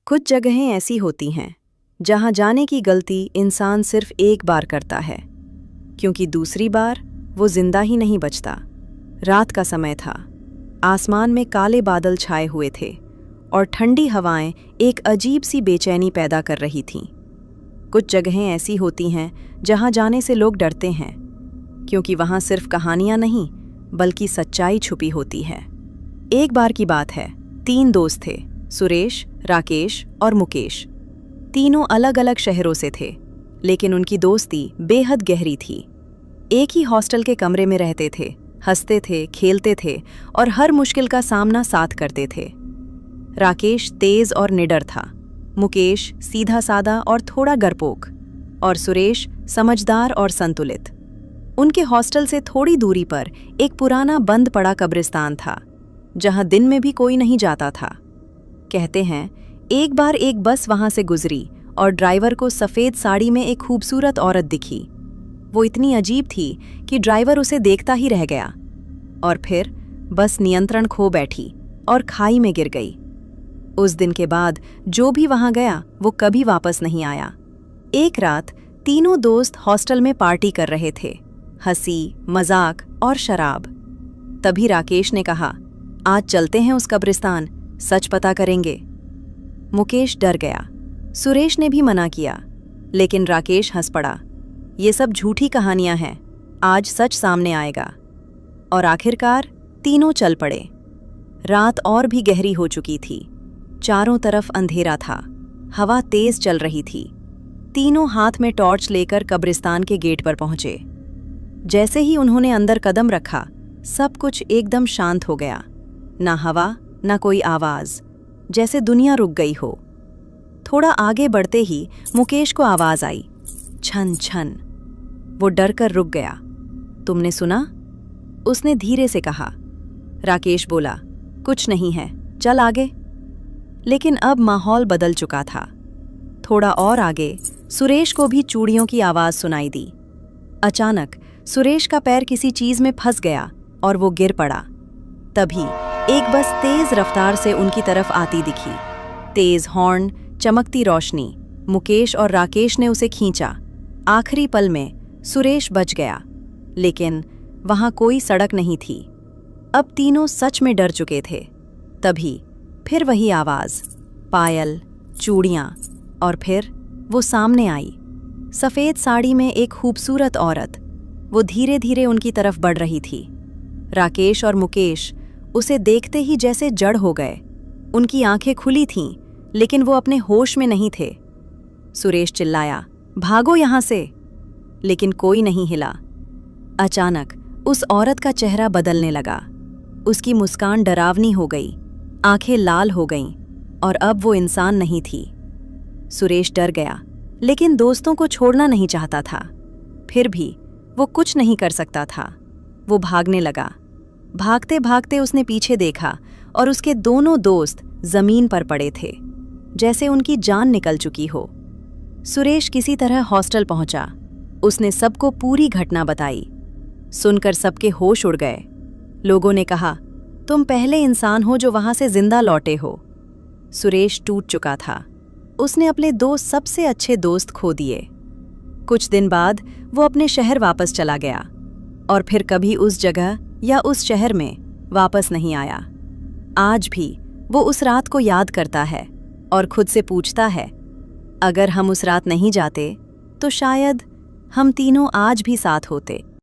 कुछ जगहें ऐसी होती हैं जहां जाने की गलती इंसान सिर्फ एक बार करता है, क्योंकि दूसरी बार वो जिंदा ही नहीं बचता। रात का समय था, आसमान में काले बादल छाए हुए थे और ठंडी हवाएं एक अजीब सी बेचैनी पैदा कर रही थीं। कुछ जगहें ऐसी होती हैं जहां जाने से लोग डरते हैं, क्योंकि वहां सिर्फ कहानियां नहीं बल्कि सच्चाई छुपी होती है। एक बार की बात है, 3 दोस्त थे, सुरेश, राकेश और मुकेश। तीनों अलग अलग शहरों से थे, लेकिन उनकी दोस्ती बेहद गहरी थी। एक ही हॉस्टल के कमरे में रहते थे, हंसते थे, खेलते थे और हर मुश्किल का सामना साथ करते थे। राकेश तेज और निडर था, मुकेश सीधा सादा और थोड़ा डरपोक, और सुरेश समझदार और संतुलित। उनके हॉस्टल से थोड़ी दूरी पर एक पुराना बंद पड़ा कब्रिस्तान था, जहां दिन में भी कोई नहीं जाता था। कहते हैं, एक बार एक बस वहां से गुजरी और ड्राइवर को सफेद साड़ी में एक खूबसूरत औरत दिखी। वो इतनी अजीब थी कि ड्राइवर उसे देखता ही रह गया, और फिर बस नियंत्रण खो बैठी और खाई में गिर गई। उस दिन के बाद जो भी वहां गया वो कभी वापस नहीं आया। एक रात तीनों दोस्त हॉस्टल में पार्टी कर रहे थे, हंसी, मजाक और शराब। तभी राकेश ने कहा, आज चलते हैं उस कब्रिस्तान, सच पता करेंगे। मुकेश डर गया। सुरेश ने भी मना किया, लेकिन राकेश हंस पड़ा, ये सब झूठी कहानियां हैं, आज सच सामने आएगा। और आखिरकार तीनों चल पड़े। रात और भी गहरी हो चुकी थी, चारों तरफ अंधेरा था, हवा तेज चल रही थी। तीनों हाथ में टॉर्च लेकर कब्रिस्तान के गेट पर पहुंचे। जैसे ही उन्होंने अंदर कदम रखा, सब कुछ एकदम शांत हो गया। ना हवा, ना कोई आवाज, जैसे दुनिया रुक गई हो। थोड़ा आगे बढ़ते ही मुकेश को आवाज आई, छन छन। वो डर कर रुक गया। तुमने सुना? उसने धीरे से कहा। राकेश बोला, कुछ नहीं है, चल आगे। लेकिन अब माहौल बदल चुका था। थोड़ा और आगे सुरेश को भी चूड़ियों की आवाज सुनाई दी। अचानक सुरेश का पैर किसी चीज में फंस गया और वो गिर पड़ा। तभी एक बस तेज रफ्तार से उनकी तरफ आती दिखी। तेज हॉर्न, चमकती रोशनी। मुकेश और राकेश ने उसे खींचा। आखिरी पल में सुरेश बच गया, लेकिन वहां कोई सड़क नहीं थी। अब तीनों सच में डर चुके थे। तभी फिर वही आवाज, पायल, चूड़ियां, और फिर वो सामने आई। सफेद साड़ी में एक खूबसूरत औरत। वो धीरे धीरे उनकी तरफ बढ़ रही थी। राकेश और मुकेश उसे देखते ही जैसे जड़ हो गए। उनकी आंखें खुली थीं, लेकिन वो अपने होश में नहीं थे। सुरेश चिल्लाया, भागो यहां से, लेकिन कोई नहीं हिला। अचानक उस औरत का चेहरा बदलने लगा। उसकी मुस्कान डरावनी हो गई, आंखें लाल हो गईं, और अब वो इंसान नहीं थी। सुरेश डर गया, लेकिन दोस्तों को छोड़ना नहीं चाहता था। फिर भी वो कुछ नहीं कर सकता था। वो भागने लगा। भागते भागते उसने पीछे देखा और उसके दोनों दोस्त जमीन पर पड़े थे, जैसे उनकी जान निकल चुकी हो। सुरेश किसी तरह हॉस्टल पहुंचा। उसने सबको पूरी घटना बताई। सुनकर सबके होश उड़ गए। लोगों ने कहा, तुम पहले इंसान हो जो वहां से जिंदा लौटे हो। सुरेश टूट चुका था। उसने अपने 2 सबसे अच्छे दोस्त खो दिए। कुछ दिन बाद वो अपने शहर वापस चला गया, और फिर कभी उस जगह या उस शहर में वापस नहीं आया। आज भी वो उस रात को याद करता है और खुद से पूछता है, अगर हम उस रात नहीं जाते तो शायद हम तीनों आज भी साथ होते।